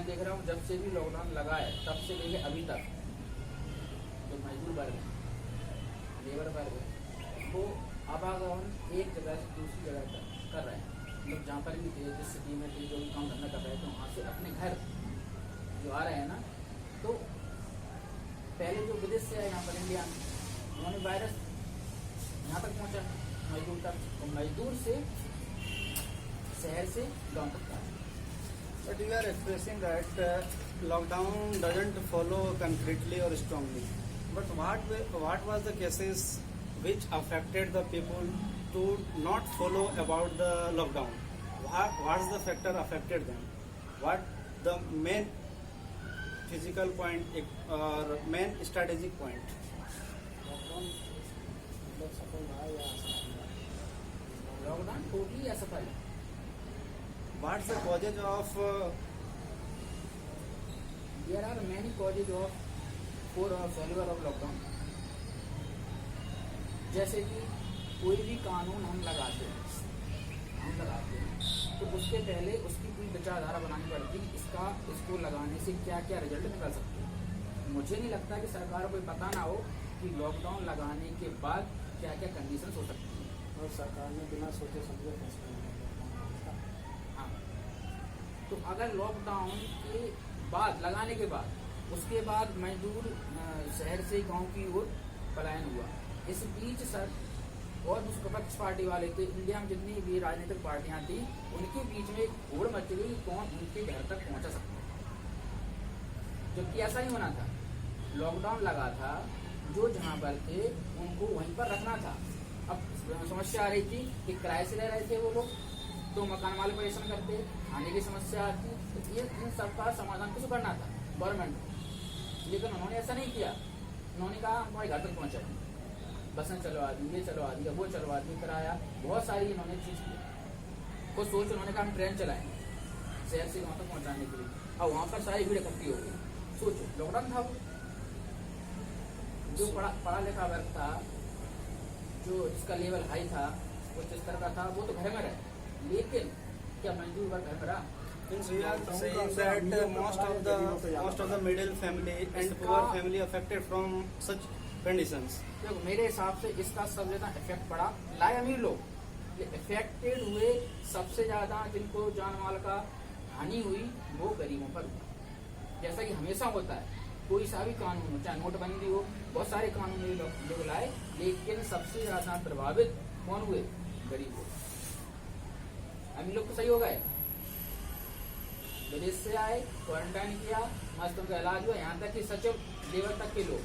देख रहा हूँ जब से भी लॉकडाउन लगा है तब से लेके अभी तक जो मजदूर वर्ग है, लेबर वर्ग है, वो आवागमन एक जगह से दूसरी जगह तक कर रहे हैं। मतलब जहाँ पर भी थे, जिस सिटी में थे, जो भी काम धंधा कर रहे थे, वहाँ से अपने घर जो आ रहे हैं ना, तो पहले जो विदेश से आए यहाँ पर इंडिया में, उन्होंने वायरस यहाँ तक पहुँचा मजदूर तक, और मजदूर से शहर से गाँव तक पहुँचा। But you are expressing that lockdown doesn't follow concretely or strongly. But what was the cases which affected the people to not follow about the lockdown? What's the factor affected them? What the main physical point or main strategic point? Lockdown totally असफल है। What's the causes of There are many causes of for failure of lockdown. जैसे कि कोई भी कानून हम लगाते हैं तो उसके पहले उसकी पूरी विचारधारा बनानी पड़ती है, इसको लगाने से क्या क्या रिजल्ट निकल सकते हैं। मुझे नहीं लगता कि सरकार को पता ना हो कि लॉकडाउन लगाने के बाद क्या क्या कंडीशन हो सकती है, और सरकार ने बिना सोचे समझे फैसला लिया। हाँ, तो अगर लॉकडाउन के बाद लगाने के बाद उसके बाद मजदूर शहर से गांव की ओर पलायन हुआ, इस बीच सर और उस विपक्ष पार्टी वाले थे, इंडिया में जितनी भी राजनीतिक पार्टियां थी, उनके बीच में एक होड़ मच गई कौन उनके घर तक पहुंचा सकता है। जबकि ऐसा नहीं होना था, लॉकडाउन लगा था, जो जहां पर थे उनको वहीं पर रखना था। अब समस्या आ रही थी कि किराए से रह रहे थे वो लोग, तो मकान मालिक परेशान करते, खाने की समस्या आती, तो ये इन सबका समाधान किस करना था गवर्नमेंट को। लेकिन उन्होंने ऐसा नहीं किया, उन्होंने कहा हम तुम्हारे घर तक पहुँचाएंगे, बसें चलवा दी, ये चलवा दिया, वो चलवा दी, किराया बहुत सारी इन्होंने चीज़ की। कुछ सोच उन्होंने कहा हम ट्रेन चलाएंगे शहर से वहाँ तक पहुँचाने के लिए, और वहाँ पर सारी भीड़ इकट्ठी हो गई। सोचो लॉकडाउन था, वो जो पढ़ा लिखा वर्ग था, जो जिसका लेवल हाई था, वो जिस तरह का था, वो तो घर में रहे, लेकिन क्या मजदूर वर्ग घर में रहा? Means we are saying that most of the middle family and poor family affected from such conditions. देखो मेरे हिसाब से इसका सबसे ज्यादा इफेक्ट पड़ा लाए अमीर लोग, इफेक्टेड हुए सबसे ज्यादा, जिनको जान माल का हानि हुई वो गरीबों पर हुआ। जैसा कि हमेशा होता है, कोई सा भी कानून हो, चाहे नोटबंदी हो, बहुत सारे कानून लोग लाए, लेकिन सबसे ज्यादा प्रभावित कौन हुए? गरीब लोग। अमीर लोग तो सही हो गए, विदेश से आए, क्वारंटाइन किया, मस्त उनका इलाज हुआ, यहाँ तक कि सचिव लेवल तक के लोग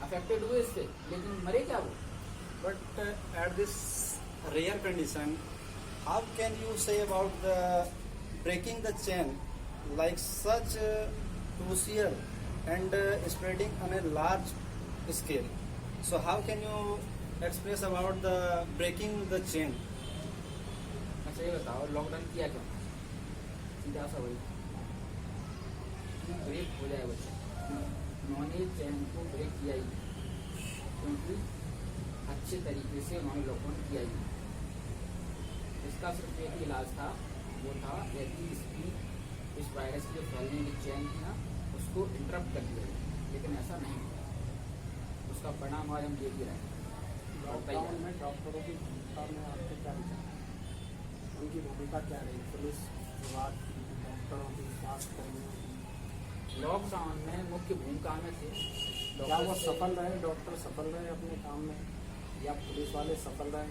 अफेक्टेड हुए इससे, लेकिन मरे क्या वो? But at this rare condition, how can you say about the breaking the chain like such crucial and spreading on a large scale? So how can you express about the breaking the chain? अच्छा ये बताओ lockdown किया क्यों? सीधा सा वही break हो जाए बच्चे, उन्होंने चैन को ब्रेक किया ही, क्योंकि अच्छे तरीके से उन्होंने लॉकडाउन किया ही। इसका सिर्फ एक ही इलाज था, वो था यदि इसकी इस वायरस की जो फैलने की चैन थी ना, उसको इंटरप्ट कर दिया जाए, लेकिन ऐसा नहीं हुआ। उसका परिणाम आज हम देख ही रहे हैं। लॉकडाउन में डॉक्टरों की भूमिका में आपके क्या विचार, उनकी भूमिका क्या रही, पुलिस विभाग की, डॉक्टरों की, स्वास्थ्य कर्मियों की? लॉकडाउन में मुख्य भूमिका में थे क्या वो सफल रहे, डॉक्टर सफल रहे अपने काम में, या पुलिस वाले सफल रहे?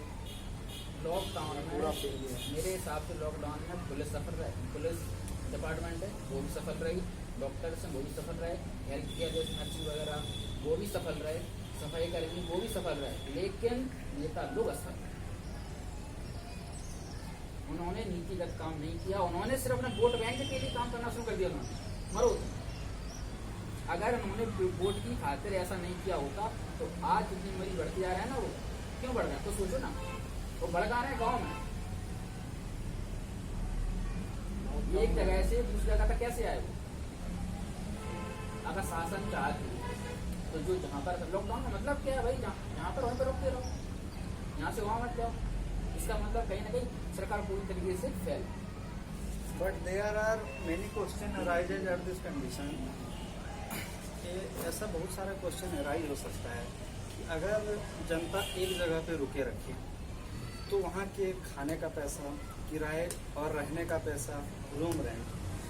लॉकडाउन में पूरा फेल गया। मेरे हिसाब से लॉकडाउन में पुलिस सफल रहे, पुलिस डिपार्टमेंट है वो भी सफल रही, डॉक्टर्स हैं वो भी सफल रहे, हेल्थ केयर जैसे नर्सिंग वगैरह वो भी सफल रहे, सफाई कर्मी वो भी सफल रहे, लेकिन नेता लोग असफल। उन्होंने नीतिगत काम नहीं किया, उन्होंने सिर्फ अपने वोट बैंक के लिए काम करना शुरू कर दिया। उन्होंने मरो, अगर उन्होंने वोट की खातिर ऐसा नहीं किया होता तो आज जितनी मरीज बढ़ती जा रहा है ना, वो क्यों बढ़ रहा है? तो सोचो ना, वो भड़का रहे हैं गाँव में, एक जगह से दूसरी जगह तक कैसे आए वो? अगर शासन चाहती तो जो जहाँ पर लॉकडाउन का मतलब क्या है भाई, जहाँ पर वहीं पर रोकते रहो, यहाँ से वहाँ मत जाओ। इसका मतलब कहीं ना कहीं सरकार पूरी तरीके से fail. But there are many question arises at this condition. कि ऐसा बहुत सारा क्वेश्चन अराइज हो सकता है कि अगर जनता एक जगह पे रुके रखे तो वहाँ के खाने का पैसा, किराए और रहने का पैसा, रूम रेंट,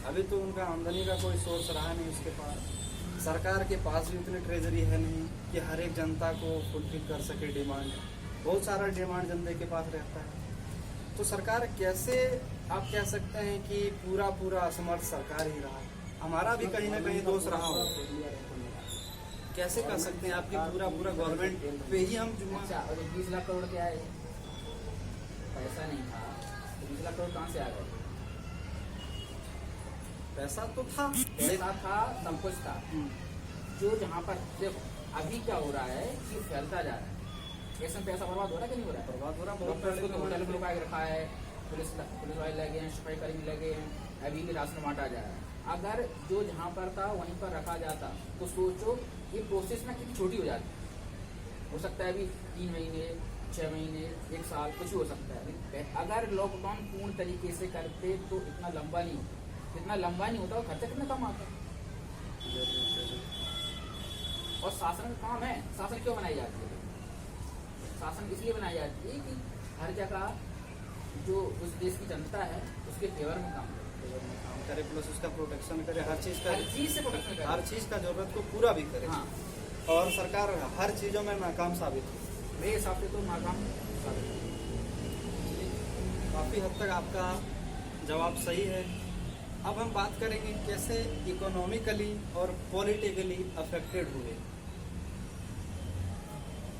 अभी तो उनका आमदनी का कोई सोर्स रहा नहीं उसके पास। सरकार के पास भी उतनी ट्रेजरी है नहीं कि हर एक जनता को फुलफिल कर सके डिमांड। बहुत सारा डिमांड जनता के पास रहता है। तो सरकार कैसे, आप कह सकते हैं कि पूरा असमर्थ सरकार ही रहा, हमारा भी कहीं ना कहीं दोष रहा हो। कैसे कर सकते हैं आपकी पूरा गवर्नमेंट पे ही हम जुम्मा। अच्छा, और 20 लाख करोड़ क्या है? पैसा नहीं था, 20 लाख करोड़ कहाँ से आ गए? पैसा तो था, पैसा था, सब कुछ था। जो जहाँ पर देखो अभी क्या हो रहा है कि फैलता जा रहा है। ऐसा पैसा बर्बाद हो रहा है कि नहीं हो रहा है? बर्बाद हो रहा। डॉक्टर्स को तो होटल में लगा के रखा है, पुलिस वाले लगे हैं, सफाई कर्मी लगे हैं, अभी भी राशन बांटा जा रहा है। अगर जो जहाँ पर था वहीं पर रखा जाता तो सोचो ये प्रोसेस ना कितनी छोटी हो जाती। हो सकता है अभी 3 महीने, 6 महीने, 1 साल, कुछ भी हो सकता है। अगर लॉकडाउन पूर्ण तरीके से करते तो इतना लंबा नहीं होता। इतना लंबा नहीं होता और खर्चा कितना कम आता। और शासन का काम है। शासन क्यों बनाई जाती है? शासन इसलिए बनाई जाती है कि हर जगह जो उस देश की जनता है उसके फेवर में काम करे, प्लस उसका प्रोटेक्शन करे, हर चीज से प्रोटेक्शन करे, हर चीज का जरूरत को पूरा भी करे। हाँ। और सरकार हर चीजों में नाकाम साबित हुई। मेरे हिसाब से तो नाकाम साबित हुई। काफी हद तक आपका जवाब सही है। अब हम बात करेंगे कैसे इकोनॉमिकली और पॉलिटिकली अफेक्टेड हुए।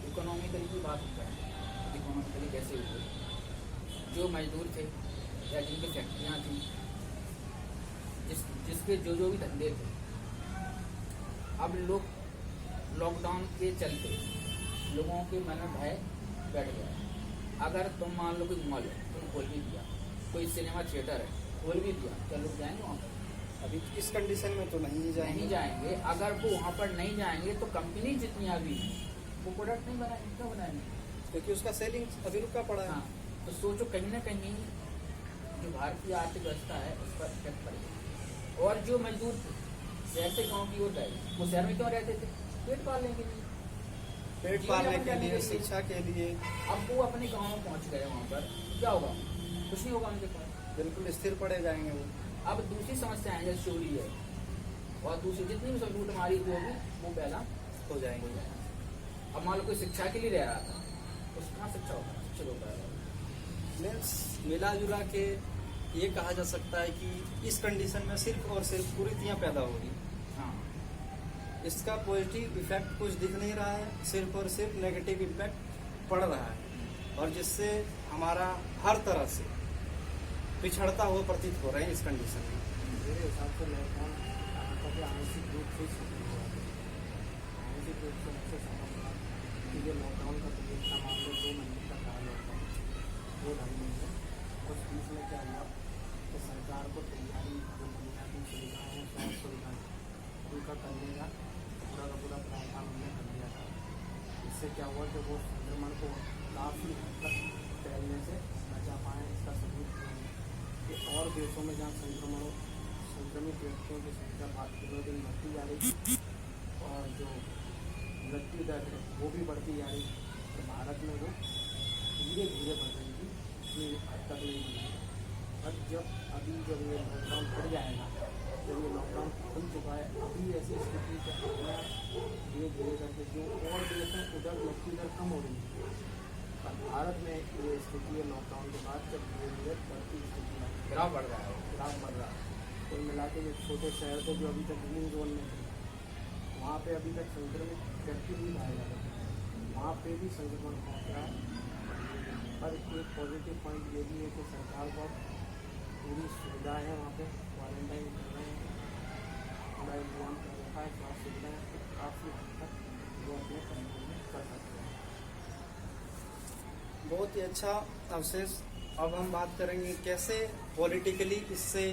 इकोनॉमिकली की बात होता है, इकोनॉमिकली कैसे हुए? जो मजदूर थे या जिनकी फैक्ट्रियाँ थी, जिसके जो भी धंधे थे, अब लोग लॉकडाउन के चलते लोगों के मन में भय बैठ गया। अगर तुम मान लो कि मॉल है, तुम खोल भी दिया, कोई सिनेमा थिएटर है खोल भी दिया, क्या लोग जाएंगे वहाँ पर? अभी इस कंडीशन में तो नहीं जाएंगे। अगर वो वहाँ पर नहीं जाएंगे तो कंपनी जितनी अभी वो प्रोडक्ट नहीं बनाएंगे। क्यों बनाएंगे? क्योंकि उसका सेलिंग अभी रुका पड़ा है। हाँ, तो सोचो कहीं ना कहीं जो भारतीय आर्थिक व्यवस्था है उस पर इफेक्ट पड़ेगा। और जो मजदूर थे शहर से गाँव की ओर गए, वो शहर में क्यों रहते थे? पेट पालने के लिए, पेट पालने के लिए, शिक्षा के लिए। अब वो अपने गाँव में पहुँच गए, वहाँ पर क्या होगा? कुछ नहीं होगा उनके पास, बिल्कुल स्थिर पड़े जाएंगे वो। अब दूसरी समस्या है जैसे चोरी है और दूसरी जितनी भी सब लूट मारी जो भी वो पहला हो जाएंगे। अब मान लो कोई शिक्षा के लिए रह रहा था, उसका कहाँ शिक्षा होगा? शिक्षित होता है। मीन्स मिला जुला के ये कहा जा सकता है कि इस कंडीशन में सिर्फ और सिर्फ कुरीतियाँ पैदा हो रही। हाँ, इसका पॉजिटिव इफेक्ट कुछ दिख नहीं रहा है, सिर्फ और सिर्फ नेगेटिव इम्पैक्ट पड़ रहा है, और जिससे हमारा हर तरह से पिछड़ता हुआ प्रतीत हो रहे हैं इस कंडीशन में। मेरे हिसाब से लॉकडाउन आंशिक रूप से सफल हुआ है। आंशिक रूप से ऐसे सफल हुआ कि ये लॉकडाउन का पीरियड का मामले 2 महीने का रहा लॉकडाउन, 2-2.5 महीने। उस बीच में क्या हुआ कि सरकार को तैयारी जो बुनियादी सुविधाएँ हैं, स्वास्थ्य सुविधाएँ, उनका करने का पूरा प्रावधान हमने कर दिया था। इससे क्या हुआ कि वो संक्रमण को काफ़ी हद तक फैलने से बचा पाएँ। इसका सबूत कि और देशों में जहाँ संक्रमित व्यक्तियों की संख्या दिन बढ़ती जा रही थी और जो मृत्यु दर है वो भी बढ़ती जा रही थी, तो भारत में वो धीरे धीरे बढ़ रही थी, इतनी हद तक नहीं बढ़ी। और जब ये लॉकडाउन खुल जाएगा, जब ये लॉकडाउन खुल चुका है, अभी ऐसी स्थिति धीरे धीरे करके जो और देश हैं उधर मृत्यु दर कम हो रही है, पर भारत में ये स्थिति है लॉकडाउन के बाद जब धीरे धीरे बढ़ती स्थिति है, गिराव बढ़ रहा है। कुल मिला के जो छोटे शहर थे जो अभी तक ग्रीन जोन में थे, वहाँ पे अभी तक संक्रमित व्यक्ति नहीं पाए जा रहे, वहाँ पे भी संक्रमण पहुँच रहा है। पर एक पॉजिटिव पॉइंट ये भी है कि सरकार को पूरी सुविधा है, वहाँ पे क्वारंटाइन कर रहे हैं, पूरा इंतजाम कर रखा है, स्वास्थ्य सुविधाएँ काफ़ी हद तक वो अपने कंट्रोल में कर सकते हैं। बहुत ही अच्छा अवशेष। अब हम बात करेंगे कैसे पॉलिटिकली इससे